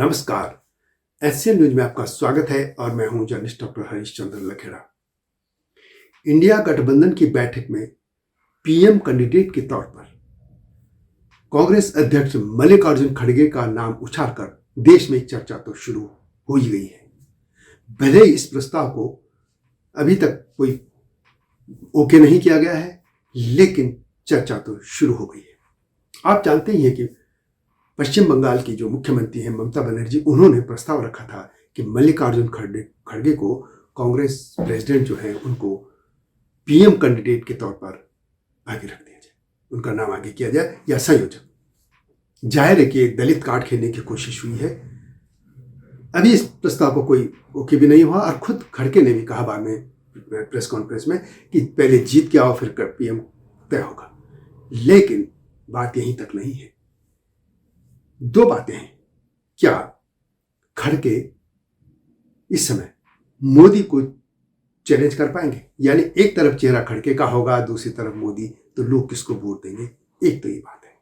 नमस्कार। SL news में आपका स्वागत है और मैं हूं journalist doctor Harish Chandra Lakhera. India गठबंधन की बैठक में पीएम कैंडिडेट के तौर पर कांग्रेस अध्यक्ष मल्लिकार्जुन खड़गे का नाम उछालकर देश में चर्चा तो शुरू हो ही गई है। भले ही इस प्रस्ताव को अभी तक कोई ओके नहीं किया गया है, लेकिन चर्चा तो शुरू हो गई है। आप जानते ही हैं कि पश्चिम बंगाल की जो मुख्यमंत्री हैं ममता बनर्जी, उन्होंने प्रस्ताव रखा था कि मल्लिकार्जुन खड़गे को कांग्रेस प्रेसिडेंट जो है उनको पीएम कैंडिडेट के तौर पर आगे रख दिया जाए, उनका नाम आगे किया जाए या संयोजक। जाहिर है कि एक दलित कार्ड खेलने की कोशिश हुई है। अभी इस प्रस्ताव को कोई ओके भी नहीं हुआ और खुद खड़गे ने भी कहा बाद में प्रेस कॉन्फ्रेंस में कि पहले जीत के आओ फिर पीएम तय होगा। लेकिन बात यहीं तक नहीं है। दो बातें हैं। क्या खड़गे इस समय मोदी को चैलेंज कर पाएंगे? यानी एक तरफ चेहरा खड़गे का होगा, दूसरी तरफ मोदी, तो लोग किसको वोट देंगे? एक तो ये बात है।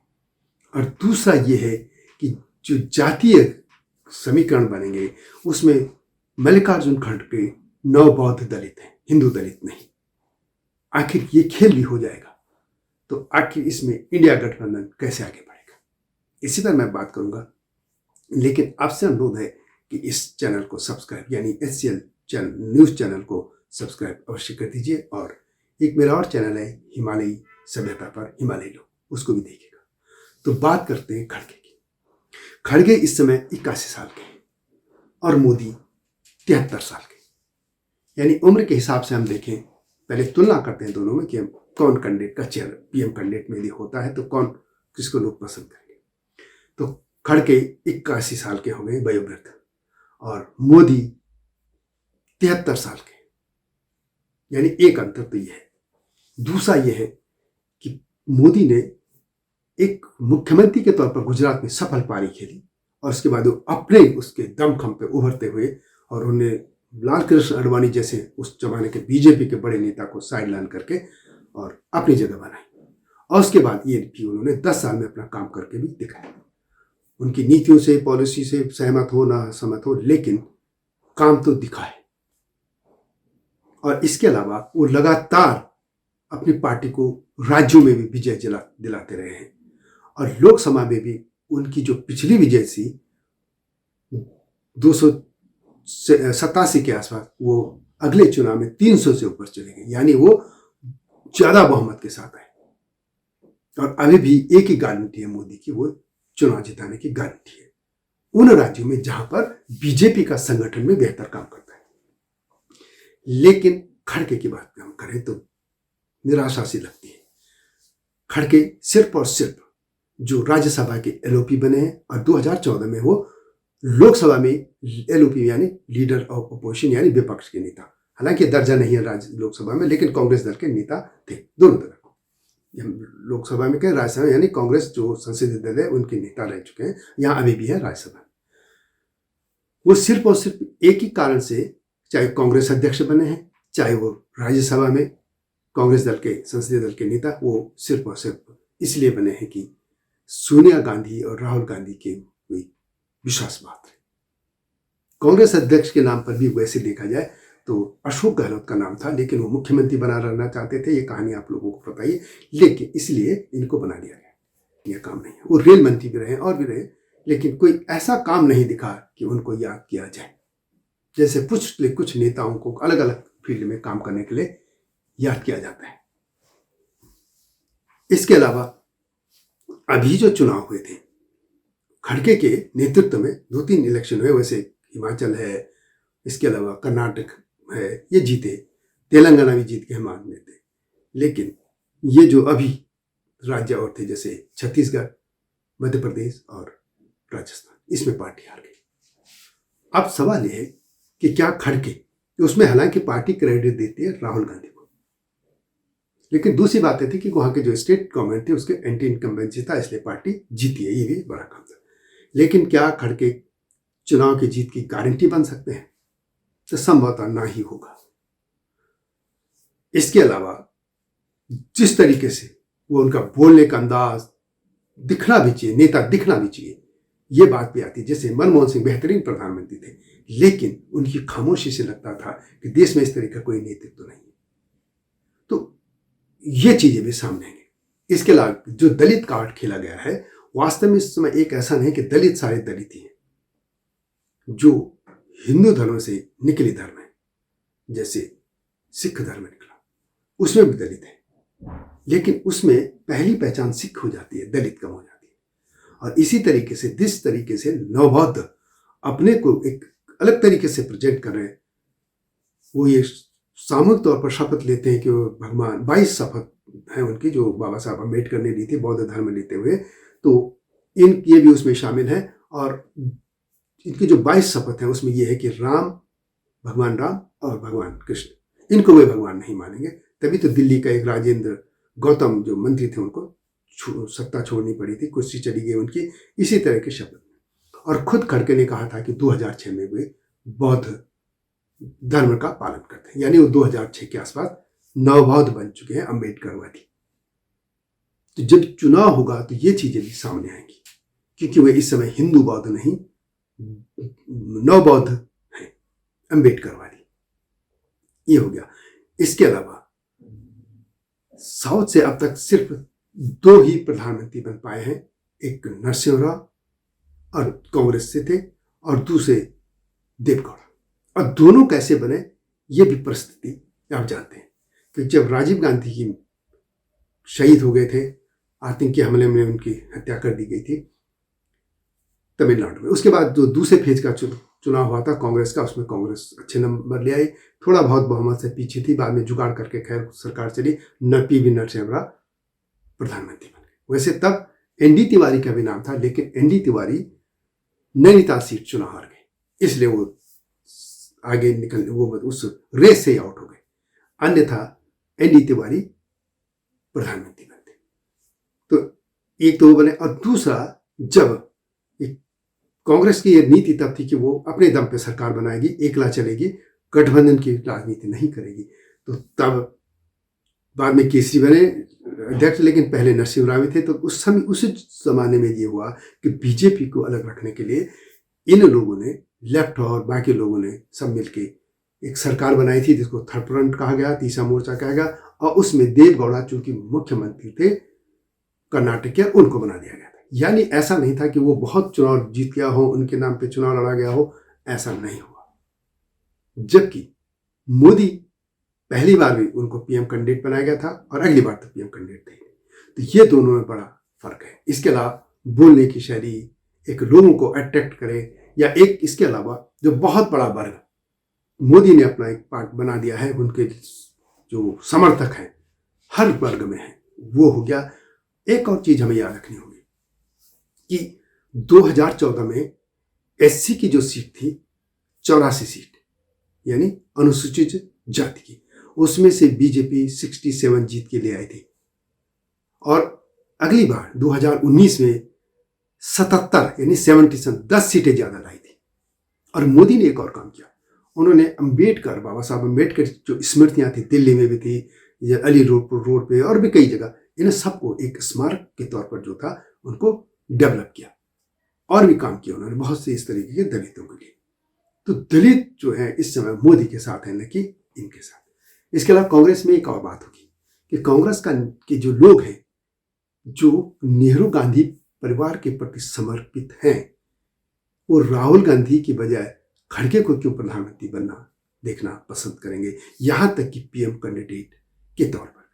और दूसरा ये है कि जो जातीय समीकरण बनेंगे उसमें मल्लिकार्जुन खड़गे नव बौद्ध दलित हैं, हिंदू दलित नहीं। आखिर ये खेल भी हो जाएगा तो आखिर इसमें इंडिया गठबंधन कैसे आगे बढ़ेगा, इसी पर मैं बात करूंगा। लेकिन आपसे अनुरोध है कि इस चैनल को सब्सक्राइब यानी एससीएल न्यूज चैनल को सब्सक्राइब अवश्य कर दीजिए। और एक मेरा और चैनल है हिमालयी सभ्यता पर, हिमालय लोग, उसको भी देखिएगा। तो बात करते हैं खड़गे की। खड़गे इस समय 81 साल के हैं और मोदी 73 साल के। यानी उम्र के हिसाब से हम देखें, पहले तुलना करते हैं दोनों में कि कौन कैंडिडेट का चेहरा पीएम कैंडिडेट में यदि होता है तो कौन किसको लोग पसंद करेंगे। तो खड़गे 81 साल के हो गए वयोवृद्ध और मोदी 73 साल के। यानी एक अंतर तो यह है। दूसरा यह है कि मोदी ने एक मुख्यमंत्री के तौर पर गुजरात में सफल पारी खेली और उसके बाद वो अपने उसके दमखम पे उभरते हुए और उन्हें लाल कृष्ण आडवाणी जैसे उस जमाने के बीजेपी के बड़े नेता को साइड लाइन करके और अपनी जगह बनाई। और उसके बाद ये भी उन्होंने 10 साल में अपना काम करके भी दिखाया। उनकी नीतियों से, पॉलिसी से सहमत हो ना सहमत हो, लेकिन काम तो दिखा है। और इसके अलावा वो लगातार अपनी पार्टी को राज्यों में भी विजय दिलाते रहे हैं और लोकसभा में भी उनकी जो पिछली विजय थी 287 के आसपास, वो अगले चुनाव में 300 से ऊपर चले गए। यानी वो ज्यादा बहुमत के साथ आए और अभी भी एक ही गारंटी है मोदी की, वो चुनाव जिताने की गारंटी है उन राज्यों में जहां पर बीजेपी का संगठन में बेहतर काम करता है। लेकिन खड़गे की बात हम करें तो निराशा सी लगती है। खड़गे सिर्फ और सिर्फ जो राज्यसभा के एलओपी बने हैं और 2014 में वो लोकसभा में एलओपी यानी लीडर ऑफ अपोजिशन यानी विपक्ष के नेता, हालांकि दर्जा नहीं है लोकसभा में, लेकिन कांग्रेस दल के नेता थे दोनों तरफ। लोकसभा में कहें, राज्यसभा यानी कांग्रेस जो संसदीय दल है उनके नेता रह चुके हैं, यहां अभी भी है राज्यसभा। वो सिर्फ और सिर्फ एक ही कारण से, चाहे कांग्रेस अध्यक्ष बने हैं, चाहे वो राज्यसभा में कांग्रेस दल के संसदीय दल के नेता, वो सिर्फ और सिर्फ इसलिए बने हैं कि सोनिया गांधी और राहुल गांधी के कोई विश्वासपात है। कांग्रेस अध्यक्ष के नाम पर भी वैसे देखा जाए तो अशोक गहलोत का नाम था, लेकिन वो मुख्यमंत्री बना रहना चाहते थे। ये कहानी आप लोगों को पता ही है, लेकिन इसलिए इनको बना दिया गया। यह काम नहीं है। वो रेल मंत्री भी रहे और भी रहे, लेकिन कोई ऐसा काम नहीं दिखा कि उनको याद किया जाए। जैसे कुछ नेताओं को अलग अलग फील्ड में काम करने के लिए याद किया जाता है। इसके अलावा अभी जो चुनाव हुए थे, खड़गे के नेतृत्व में 2-3 इलेक्शन हुए। वैसे हिमाचल है, इसके अलावा कर्नाटक है, ये जीते, तेलंगाना भी जीत के हम मान लेते। लेकिन ये जो अभी राज्य और थे जैसे छत्तीसगढ़, मध्य प्रदेश और राजस्थान, इसमें पार्टी हार गई। अब सवाल यह है कि क्या खड़गे, उसमें हालांकि पार्टी क्रेडिट देती है राहुल गांधी को, लेकिन दूसरी बात यह थी कि वहां के जो स्टेट गवर्नमेंट थे उसके एंटी इनकम्बेंसी था, इसलिए पार्टी जीती है। ये भी बड़ा काम था। लेकिन क्या खड़गे चुनाव की जीत की गारंटी बन सकते हैं? तो संभवतः ना ही होगा। इसके अलावा जिस तरीके से वो उनका बोलने का अंदाज दिखना भी चाहिए, नेता दिखना भी चाहिए, ये बात भी आती है। जैसे मनमोहन सिंह बेहतरीन प्रधानमंत्री थे, लेकिन उनकी खामोशी से लगता था कि देश में इस तरह का कोई नेतृत्व नहीं है। तो ये चीजें भी सामने आएंगी। इसके अलावा जो दलित कार्ड खेला गया है, वास्तव में इस समय एक ऐसा नहीं कि दलित सारे दलित ही हैं। जो हिंदू धर्म से निकले धर्म है, जैसे सिख धर्म निकला, उसमें भी दलित है, लेकिन उसमें पहली पहचान सिख हो जाती है, दलित कम हो जाती है। और इसी तरीके से जिस तरीके से नवबौद्ध अपने को एक अलग तरीके से प्रेजेंट कर रहे हैं, वो ये सामूहिक तौर पर शपथ लेते हैं कि वो भगवान, 22 शपथ है उनकी जो बाबा साहब अम्बेडकर ने ली थी बौद्ध धर्म लेते हुए, तो ये भी उसमें शामिल है। और इनकी जो 22 शपथ है उसमें यह है कि भगवान राम और भगवान कृष्ण, इनको वे भगवान नहीं मानेंगे। तभी तो दिल्ली का एक राजेंद्र गौतम जो मंत्री थे उनको सत्ता छोड़नी पड़ी थी, कुर्सी चली गई उनकी, इसी तरह के शपथ। और खुद खड़गे ने कहा था कि 2006 में वे बौद्ध धर्म का पालन करते हैं, यानी वो 2006 के आसपास नवबौद्ध बन चुके हैं, अम्बेडकरवादी। तो जब चुनाव होगा तो ये चीजें भी सामने आएंगी, क्योंकि वे इस समय हिंदू बौद्ध नहीं, नवबौद्ध हैं, अम्बेडकरवादी। ये हो गया। इसके अलावा साउथ से अब तक सिर्फ 2 ही प्रधानमंत्री बन पाए हैं, एक नरसिंह राव और कांग्रेस से थे, और दूसरे देवगौड़ा। और दोनों कैसे बने ये भी परिस्थिति आप जानते हैं कि जब राजीव गांधी की शहीद हो गए थे, आतंकी हमले में उनकी हत्या कर दी गई थी तमिलनाडु में, उसके बाद जो दूसरे फेज का चुनाव हुआ था कांग्रेस का, उसमें कांग्रेस अच्छे नंबर ले आई, थोड़ा बहुत बहुमत से पीछे थी, बाद में जुगाड़ करके खैर सरकार चली, पी.वी. नरसिम्हा राव प्रधानमंत्री बन गए। वैसे तब एन.डी. तिवारी का भी नाम था, लेकिन एन.डी. तिवारी नैनीताल सीट चुनाव हार गए, इसलिए वो आगे निकल, वो उस रेस से आउट हो गए। अन्यथा एन.डी. तिवारी प्रधानमंत्री बनते। तो एक तो वो बने, और दूसरा जब कांग्रेस की यह नीति तब थी कि वो अपने दम पे सरकार बनाएगी, एकला चलेगी, गठबंधन की राजनीति नहीं करेगी। तो तब बाद में केसरी बने अध्यक्ष, लेकिन पहले नरसिंह राव थे। तो उस समय उस जमाने में ये हुआ कि बीजेपी को अलग रखने के लिए इन लोगों ने, लेफ्ट और बाकी लोगों ने सब मिलके एक सरकार बनाई थी जिसको थर्ड फ्रंट कहा गया, तीसरा मोर्चा कहा गया, और उसमें देवगौड़ा चूंकि मुख्यमंत्री थे कर्नाटक के, उनको बना दिया गया था। यानी ऐसा नहीं था कि वो बहुत चुनाव जीत गया हो, उनके नाम पे चुनाव लड़ा गया हो, ऐसा नहीं हुआ। जबकि मोदी पहली बार भी उनको पीएम कैंडिडेट बनाया गया था, और अगली बार तो पीएम कैंडिडेट थे। तो ये दोनों में बड़ा फर्क है। इसके अलावा बोलने की शैली, एक लोगों को अट्रैक्ट करे, या एक इसके अलावा जो बहुत बड़ा वर्ग मोदी ने अपना एक पार्ट बना दिया है, उनके जो समर्थक हैं हर वर्ग में हैं, वो हो गया। एक और चीज हमें याद रखनी होगी कि 2014 में एससी की जो सीट थी 84 सीट, यानी अनुसूचित जाति की, उसमें से बीजेपी 67 जीत के ले आई थी। और अगली बार 2019 में 77 यानी 77 10 सीटें ज्यादा लाई थी। और मोदी ने एक और काम किया, उन्होंने अंबेडकर, बाबा साहब अंबेडकर जो स्मृतियां थी, दिल्ली में भी थी, अली रोड पे और भी कई जगह, इन सबको एक स्मारक के तौर पर जो था उनको डेवलप किया, और भी काम किया उन्होंने बहुत से इस तरीके के दलितों के लिए। तो दलित जो है इस समय मोदी के साथ है, न कि इनके साथ। इसके अलावा कांग्रेस में एक और बात होगी कि कांग्रेस के जो लोग हैं जो नेहरू गांधी परिवार के प्रति समर्पित हैं, वो राहुल गांधी की बजाय खड़गे को क्यों प्रधानमंत्री बनना देखना पसंद करेंगे, यहां तक कि पीएम कैंडिडेट के तौर पर।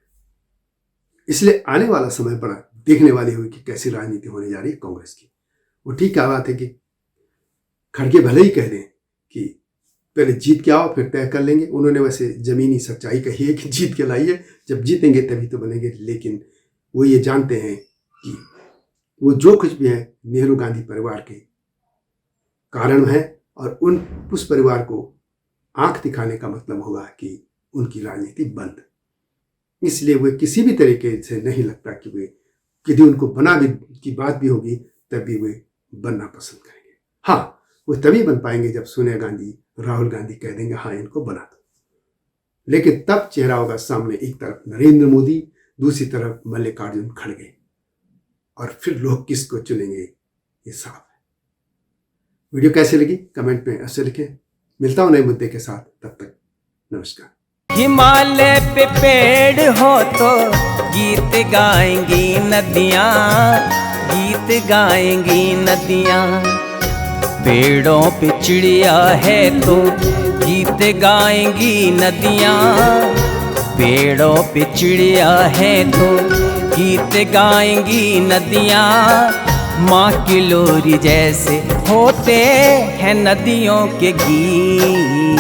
इसलिए आने वाला समय बड़ा देखने वाली होगी कि कैसी राजनीति होने जा रही है कांग्रेस की। वो ठीक क्या बात है कि खड़गे भले ही कह दें कि पहले जीत के आओ फिर तय कर लेंगे, उन्होंने वैसे जमीनी सच्चाई कही है कि जीत के लाइए, जब जीतेंगे तभी तो बनेंगे। लेकिन वो ये जानते हैं कि वो जो कुछ भी है नेहरू गांधी परिवार के कारण है, और उस परिवार को आंख दिखाने का मतलब होगा कि उनकी राजनीति बंद। इसलिए वे किसी भी तरीके से नहीं लगता कि वे यदि उनको बना भी की बात भी होगी तभी वे बनना पसंद करेंगे। हाँ, वो तभी बन पाएंगे जब सोनिया गांधी, राहुल गांधी कह देंगे हाँ इनको बना दो। लेकिन तब चेहरा होगा सामने, एक तरफ नरेंद्र मोदी, दूसरी तरफ मल्लिकार्जुन खड़गे, और फिर लोग किसको चुनेंगे ये साफ है। वीडियो कैसी लगी कमेंट में अवश्य लिखें। मिलता हूं नए मुद्दे के साथ, तब तक नमस्कार। हिमालय पे पेड़ हो तो गीत गाएंगी नदियाँ, गीत गाएंगी नदियाँ। पेड़ों पे चिड़िया है तो गीत गाएंगी नदियाँ, पेड़ों पे चिड़िया है तो गीत गाएंगी नदियाँ। माँ की लोरी जैसे होते हैं नदियों के गीत,